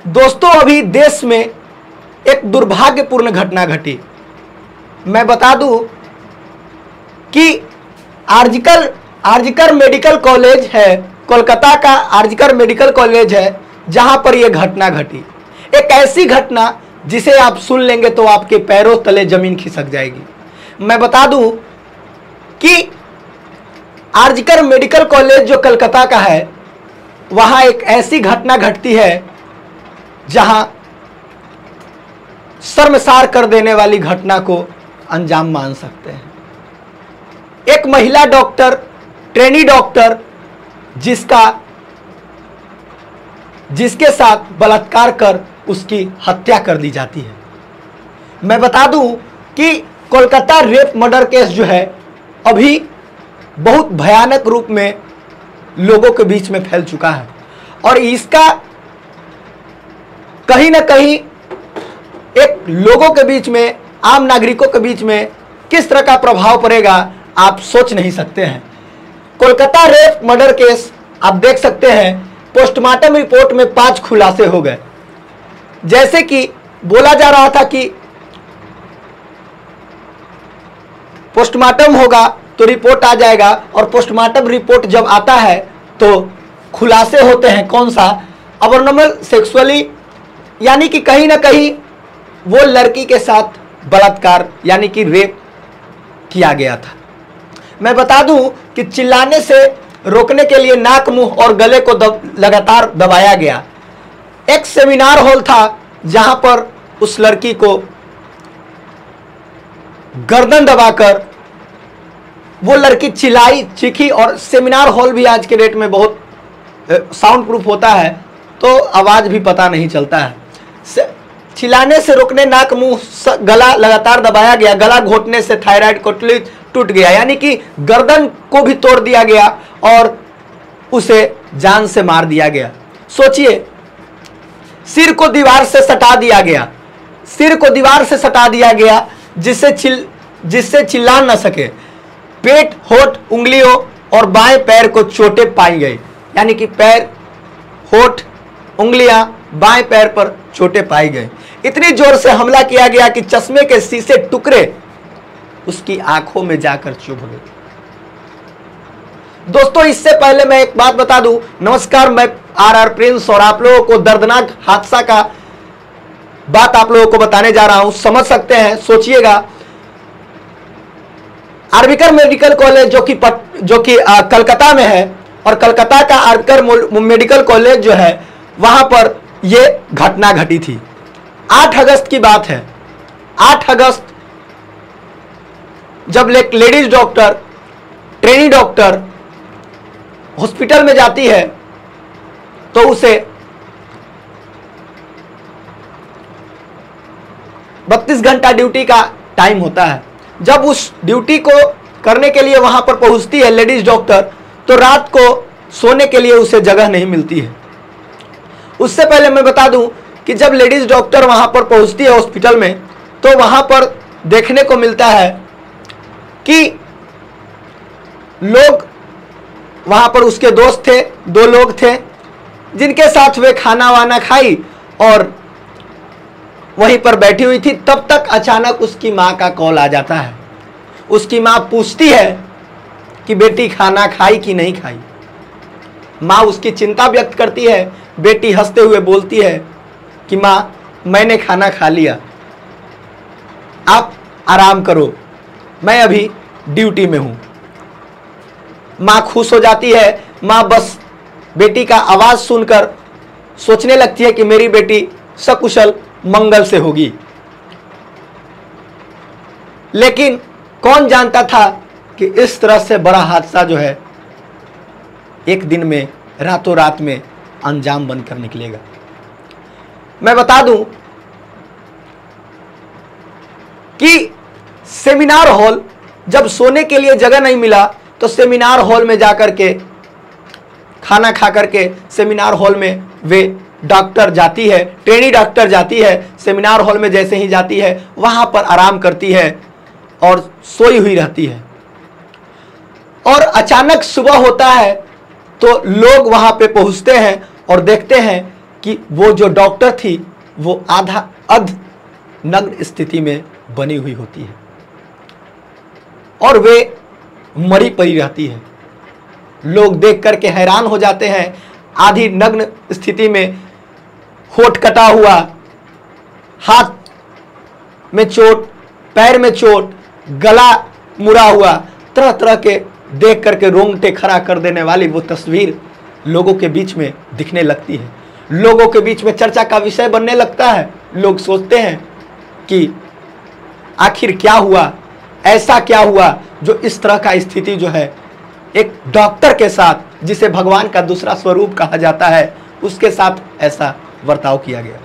दोस्तों, अभी देश में एक दुर्भाग्यपूर्ण घटना घटी। मैं बता दूं कि आरजिकर मेडिकल कॉलेज है, कोलकाता का आरजिकर मेडिकल कॉलेज है, जहां पर यह घटना घटी। एक ऐसी घटना जिसे आप सुन लेंगे तो आपके पैरों तले जमीन खिसक जाएगी। मैं बता दूं कि आरजिकर मेडिकल कॉलेज जो कोलकाता का है, वहां एक ऐसी घटना घटती है जहां शर्मसार कर देने वाली घटना को अंजाम मान सकते हैं। एक महिला डॉक्टर, ट्रेनी डॉक्टर, जिसके साथ बलात्कार कर उसकी हत्या कर दी जाती है। मैं बता दूं कि कोलकाता रेप मर्डर केस जो है अभी बहुत भयानक रूप में लोगों के बीच में फैल चुका है और इसका कहीं ना कहीं एक लोगों के बीच में, आम नागरिकों के बीच में किस तरह का प्रभाव पड़ेगा आप सोच नहीं सकते हैं। कोलकाता रेप मर्डर केस आप देख सकते हैं, पोस्टमार्टम रिपोर्ट में 5 खुलासे हो गए। जैसे कि बोला जा रहा था कि पोस्टमार्टम होगा तो रिपोर्ट आ जाएगा, और पोस्टमार्टम रिपोर्ट जब आता है तो खुलासे होते हैं। कौन सा? अबनॉर्मल सेक्सुअली, यानी कि कहीं ना कहीं वो लड़की के साथ बलात्कार यानी कि रेप किया गया था। मैं बता दूं कि चिल्लाने से रोकने के लिए नाक, मुंह और गले को लगातार दबाया गया। एक सेमिनार हॉल था जहां पर उस लड़की को गर्दन दबाकर वो लड़की चिल्लाई, चीखी, और सेमिनार हॉल भी आज के डेट में बहुत साउंड प्रूफ होता है तो आवाज भी पता नहीं चलता है। चिल्लाने से रोकने, नाक, मुंह, गला लगातार दबाया गया। गला घोटने से थायराइड कोटली टूट गया, यानी कि गर्दन को भी तोड़ दिया गया और उसे जान से मार दिया गया। सोचिए, सिर को दीवार से सटा दिया गया, सिर को दीवार से सटा दिया गया जिससे चिल्ला न सके। पेट, होठ, उंगलियों और बाएं पैर को चोटें पाई गई, यानी कि पैर, होठ, उंगलियां, बाएं पैर पर चोटें पाई गई। इतनी जोर से हमला किया गया कि चश्मे के शीशे टुकड़े उसकी आंखों में जाकर चुभ गए। दोस्तों, इससे पहले मैं एक बात बता दूं। नमस्कार, मैं आर प्रिंस और आप लोगों को दर्दनाक हादसा का बात आप लोगों को बताने जा रहा हूं। समझ सकते हैं, सोचिएगा। आरजिकर मेडिकल कॉलेज जो कि कलकत्ता में है, और कलकत्ता का आरजिकर मेडिकल कॉलेज जो है वहां पर यह घटना घटी थी। 8 अगस्त की बात है। 8 अगस्त जब एक ladies doctor, trainee doctor hospital में जाती है तो उसे 32 घंटा ड्यूटी का टाइम होता है। जब उस ड्यूटी को करने के लिए वहां पर पहुंचती है लेडीज डॉक्टर, तो रात को सोने के लिए उसे जगह नहीं मिलती है। उससे पहले मैं बता दूं कि जब लेडीज डॉक्टर वहां पर पहुंचती है हॉस्पिटल में, तो वहां पर देखने को मिलता है कि लोग वहां पर, उसके दोस्त थे, 2 लोग थे जिनके साथ वे खाना वाना खाई और वहीं पर बैठी हुई थी। तब तक अचानक उसकी मां का कॉल आ जाता है। उसकी मां पूछती है कि बेटी खाना खाई कि नहीं खाई। मां उसकी चिंता व्यक्त करती है। बेटी हंसते हुए बोलती है कि मां, मैंने खाना खा लिया, आप आराम करो, मैं अभी ड्यूटी में हूं। मां खुश हो जाती है। मां बस बेटी का आवाज सुनकर सोचने लगती है कि मेरी बेटी सकुशल मंगल से होगी। लेकिन कौन जानता था कि इस तरह से बड़ा हादसा जो है एक दिन में, रातों रात में अंजाम बनकर निकलेगा। मैं बता दूं कि सेमिनार हॉल, जब सोने के लिए जगह नहीं मिला तो सेमिनार हॉल में जाकर के खाना खा करके सेमिनार हॉल में वे डॉक्टर जाती है, ट्रेनी डॉक्टर जाती है। सेमिनार हॉल में जैसे ही जाती है वहां पर आराम करती है और सोई हुई रहती है। और अचानक सुबह होता है तो लोग वहां पे पहुंचते हैं और देखते हैं कि वो जो डॉक्टर थी वो आधा अध नग्न स्थिति में बनी हुई होती है और वे मरी पड़ी रहती है। लोग देख करके हैरान हो जाते हैं, आधी नग्न स्थिति में, होठ कटा हुआ, हाथ में चोट, पैर में चोट, गला मुड़ा हुआ, तरह तरह के देख करके रोंगटे खड़ा कर देने वाली वो तस्वीर लोगों के बीच में दिखने लगती है, लोगों के बीच में चर्चा का विषय बनने लगता है। लोग सोचते हैं कि आखिर क्या हुआ, ऐसा क्या हुआ जो इस तरह का स्थिति जो है एक डॉक्टर के साथ, जिसे भगवान का दूसरा स्वरूप कहा जाता है, उसके साथ ऐसा बर्ताव किया गया।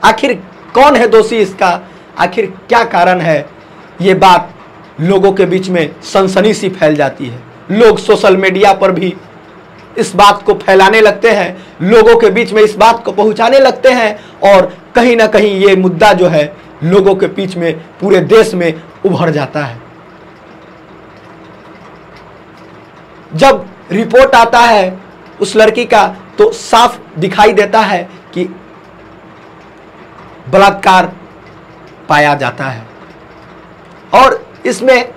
आखिर कौन है दोषी इसका, आखिर क्या कारण है, ये बात लोगों के बीच में सनसनी सी फैल जाती है। लोग सोशल मीडिया पर भी इस बात को फैलाने लगते हैं, लोगों के बीच में इस बात को पहुंचाने लगते हैं और कहीं ना कहीं ये मुद्दा जो है लोगों के बीच में, पूरे देश में उभर जाता है। जब रिपोर्ट आता है उस लड़की का तो साफ दिखाई देता है कि बलात्कार पाया जाता है और इसमें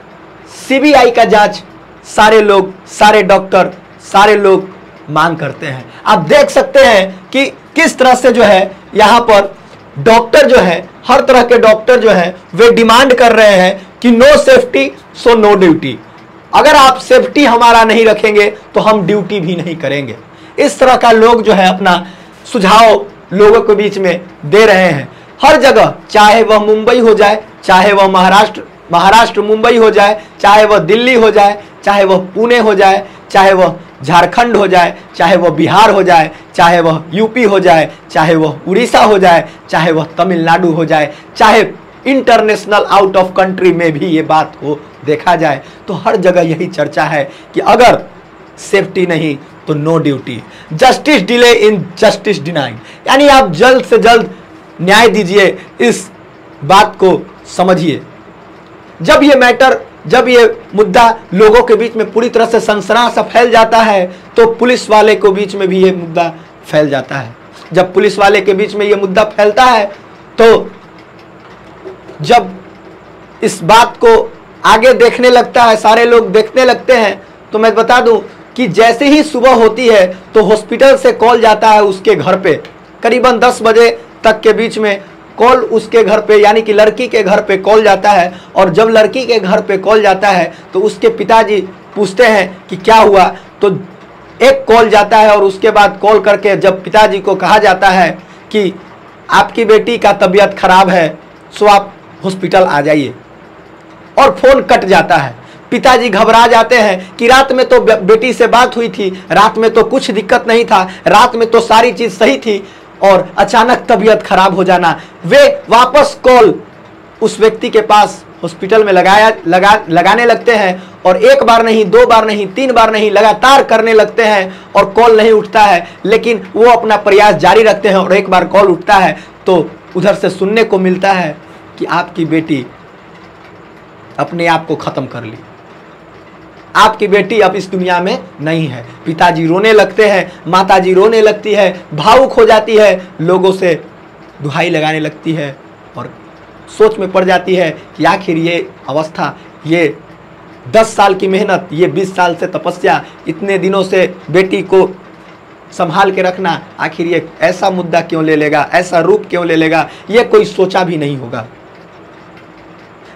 सीबीआई का जांच सारे लोग, सारे डॉक्टर, सारे लोग मांग करते हैं। आप देख सकते हैं कि किस तरह से जो है यहाँ पर डॉक्टर जो है, हर तरह के डॉक्टर जो है वे डिमांड कर रहे हैं कि no safety so no duty. अगर आप सेफ्टी हमारा नहीं रखेंगे तो हम ड्यूटी भी नहीं करेंगे। इस तरह का लोग जो है अपना सुझाव लोगों के बीच में दे रहे हैं हर जगह, चाहे वह मुंबई हो जाए, चाहे वह महाराष्ट्र मुंबई हो जाए, चाहे वह दिल्ली हो जाए, चाहे वह पुणे हो जाए, चाहे वह झारखंड हो जाए, चाहे वह बिहार हो जाए, चाहे वह यूपी हो जाए, चाहे वह उड़ीसा हो जाए, चाहे वह तमिलनाडु हो जाए, चाहे इंटरनेशनल आउट ऑफ कंट्री में भी ये बात को देखा जाए, तो हर जगह यही चर्चा है कि अगर सेफ्टी नहीं तो no duty. Justice delay in justice denied, यानी आप जल्द से जल्द न्याय दीजिए, इस बात को समझिए। जब ये मुद्दा लोगों के बीच में पूरी तरह से सनसना सा फैल जाता है तो पुलिस वाले के बीच में भी ये मुद्दा फैल जाता है। जब पुलिस वाले के बीच में ये मुद्दा फैलता है तो जब इस बात को आगे देखने लगता है, सारे लोग देखने लगते हैं, तो मैं बता दूं कि जैसे ही सुबह होती है तो हॉस्पिटल से कॉल जाता है उसके घर पे, करीबन 10 बजे तक के बीच में कॉल उसके घर पे, यानी कि लड़की के घर पे कॉल जाता है। और जब लड़की के घर पे कॉल जाता है तो उसके पिताजी पूछते हैं कि क्या हुआ, तो एक कॉल जाता है और उसके बाद कॉल करके जब पिताजी को कहा जाता है कि आपकी बेटी का तबीयत खराब है, सो आप हॉस्पिटल आ जाइए, और फोन कट जाता है। पिताजी घबरा जाते हैं कि रात में तो बेटी से बात हुई थी, रात में तो कुछ दिक्कत नहीं था, रात में तो सारी चीज सही थी, और अचानक तबीयत खराब हो जाना। वे वापस कॉल उस व्यक्ति के पास हॉस्पिटल में लगाने लगते हैं, और एक बार नहीं, 2 बार नहीं, 3 बार नहीं, लगातार करने लगते हैं और कॉल नहीं उठता है। लेकिन वो अपना प्रयास जारी रखते हैं और एक बार कॉल उठता है तो उधर से सुनने को मिलता है कि आपकी बेटी अपने आप को खत्म कर ली, आपकी बेटी अब इस दुनिया में नहीं है। पिताजी रोने लगते हैं, माताजी रोने लगती है, भावुक हो जाती है, लोगों से दुहाई लगाने लगती है और सोच में पड़ जाती है कि आखिर ये अवस्था, ये 10 साल की मेहनत, ये 20 साल से तपस्या, इतने दिनों से बेटी को संभाल के रखना, आखिर ये ऐसा मुद्दा क्यों ले लेगा, ऐसा रूप क्यों ले लेगा, ये कोई सोचा भी नहीं होगा।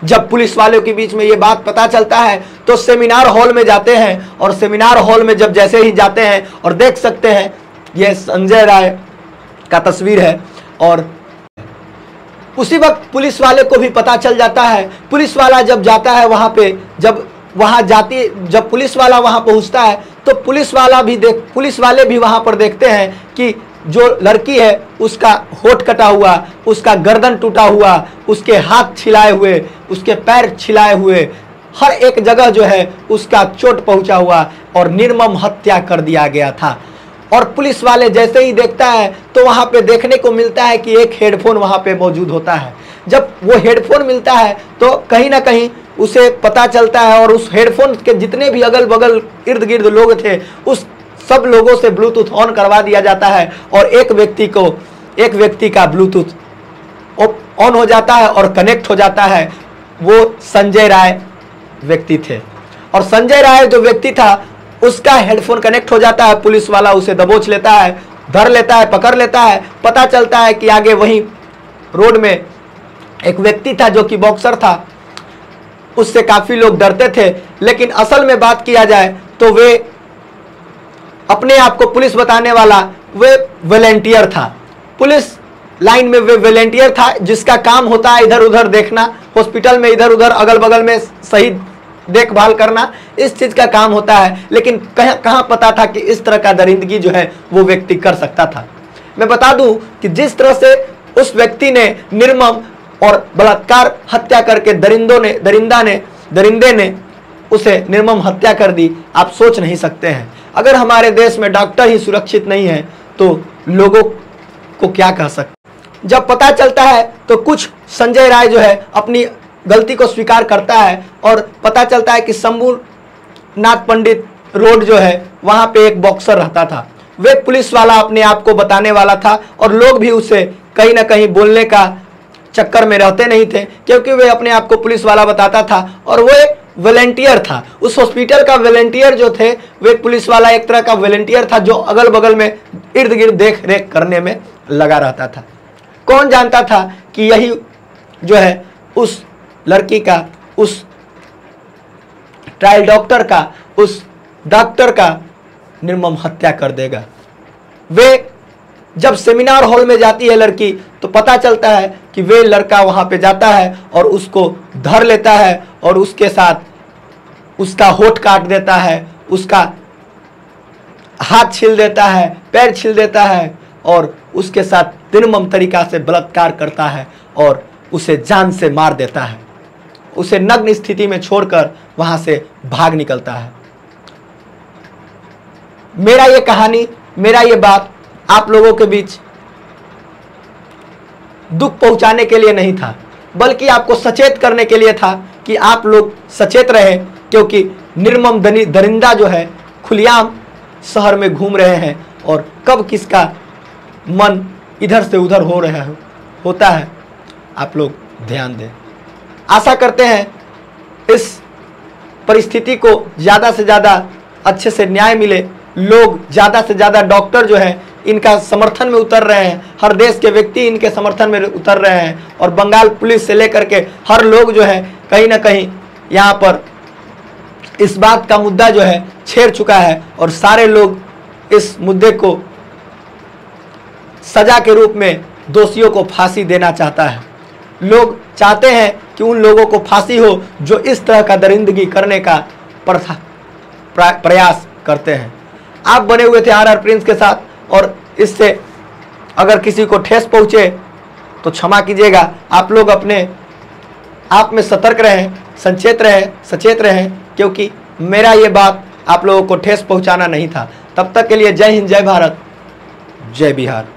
जब पुलिस वालों के बीच में ये बात पता चलता है तो सेमिनार हॉल में जाते हैं, और सेमिनार हॉल में जब जैसे ही जाते हैं और देख सकते हैं, यह संजय राय का तस्वीर है, और उसी वक्त पुलिस वाले को भी पता चल जाता है। पुलिस वाला जब जाता है वहाँ पे, जब पुलिस वाला वहाँ पहुँचता है तो पुलिस वाले भी वहाँ पर देखते हैं कि जो लड़की है उसका होठ कटा हुआ, उसका गर्दन टूटा हुआ, उसके हाथ छिलाए हुए, उसके पैर छिलाए हुए, हर एक जगह जो है उसका चोट पहुंचा हुआ और निर्मम हत्या कर दिया गया था। और पुलिस वाले जैसे ही देखता है तो वहाँ पे देखने को मिलता है कि एक हेडफोन वहाँ पे मौजूद होता है। जब वो हेडफोन मिलता है तो कहीं ना कहीं उसे पता चलता है, और उस हेडफोन के जितने भी अगल बगल इर्द गिर्द लोग थे, उस सब लोगों से ब्लूटूथ ऑन करवा दिया जाता है और एक व्यक्ति का ब्लूटूथ ऑन हो जाता है और कनेक्ट हो जाता है। वो संजय राय व्यक्ति थे और संजय राय जो व्यक्ति था उसका हेडफोन कनेक्ट हो जाता है। पुलिस वाला उसे दबोच लेता है, धर लेता है, पकड़ लेता है। पता चलता है कि आगे वहीं रोड में एक व्यक्ति था जो कि बॉक्सर था, उससे काफी लोग डरते थे। लेकिन असल में बात किया जाए तो वे अपने आप को पुलिस बताने वाला वे वॉलंटियर था। पुलिस लाइन में वे वॉलंटियर था जिसका काम होता है इधर उधर देखना, हॉस्पिटल में इधर उधर अगल बगल में सही देखभाल करना, इस चीज का काम होता है। लेकिन कहाँ पता था कि इस तरह का दरिंदगी जो है वो व्यक्ति कर सकता था। मैं बता दूं कि जिस तरह से उस व्यक्ति ने निर्मम और बलात्कार हत्या करके दरिंदे ने उसे निर्मम हत्या कर दी, आप सोच नहीं सकते हैं। अगर हमारे देश में डॉक्टर ही सुरक्षित नहीं है तो लोगों को क्या कह सकते। जब पता चलता है तो कुछ संजय राय जो है अपनी गलती को स्वीकार करता है और पता चलता है कि शंभूनाथ पंडित रोड जो है वहां पे एक बॉक्सर रहता था। वे पुलिस वाला अपने आप को बताने वाला था और लोग भी उसे कहीं ना कहीं बोलने का चक्कर में रहते नहीं थे क्योंकि वे अपने आप को पुलिस वाला बताता था और वो एक वॉलंटियर था। उस हॉस्पिटल का वॉलंटियर जो थे वे पुलिस वाला एक तरह का वॉलंटियर था जो अगल बगल में इर्द गिर्द देख रेख करने में लगा रहता था। कौन जानता था कि यही जो है उस लड़की का, उस ट्रायल डॉक्टर का, उस डॉक्टर का निर्मम हत्या कर देगा। वे जब सेमिनार हॉल में जाती है लड़की तो पता चलता है कि वे लड़का वहां पे जाता है और उसको धर लेता है और उसके साथ उसका होठ काट देता है, उसका हाथ छील देता है, पैर छील देता है और उसके साथ निर्मम तरीका से बलात्कार करता है और उसे जान से मार देता है। उसे नग्न स्थिति में छोड़कर वहां से भाग निकलता है। मेरा ये कहानी, मेरा ये बात आप लोगों के बीच दुख पहुंचाने के लिए नहीं था, बल्कि आपको सचेत करने के लिए था कि आप लोग सचेत रहे, क्योंकि निर्मम दरिंदा जो है खुलेआम शहर में घूम रहे हैं और कब किसका मन इधर से उधर होता है, आप लोग ध्यान दें। आशा करते हैं इस परिस्थिति को ज़्यादा से ज़्यादा अच्छे से न्याय मिले, लोग ज़्यादा से ज़्यादा डॉक्टर जो है इनका समर्थन में उतर रहे हैं, हर देश के व्यक्ति इनके समर्थन में उतर रहे हैं और बंगाल पुलिस से लेकर के हर लोग जो है कहीं ना कहीं यहाँ पर इस बात का मुद्दा जो है छेड़ चुका है और सारे लोग इस मुद्दे को सजा के रूप में दोषियों को फांसी देना चाहता है। लोग चाहते हैं कि उन लोगों को फांसी हो जो इस तरह का दरिंदगी करने का प्रयास करते हैं। आप बने हुए थे RR प्रिंस के साथ और इससे अगर किसी को ठेस पहुंचे तो क्षमा कीजिएगा। आप लोग अपने आप में सतर्क रहें, सचेत रहें, क्योंकि मेरा ये बात आप लोगों को ठेस पहुंचाना नहीं था। तब तक के लिए जय हिंद, जय भारत, जय बिहार।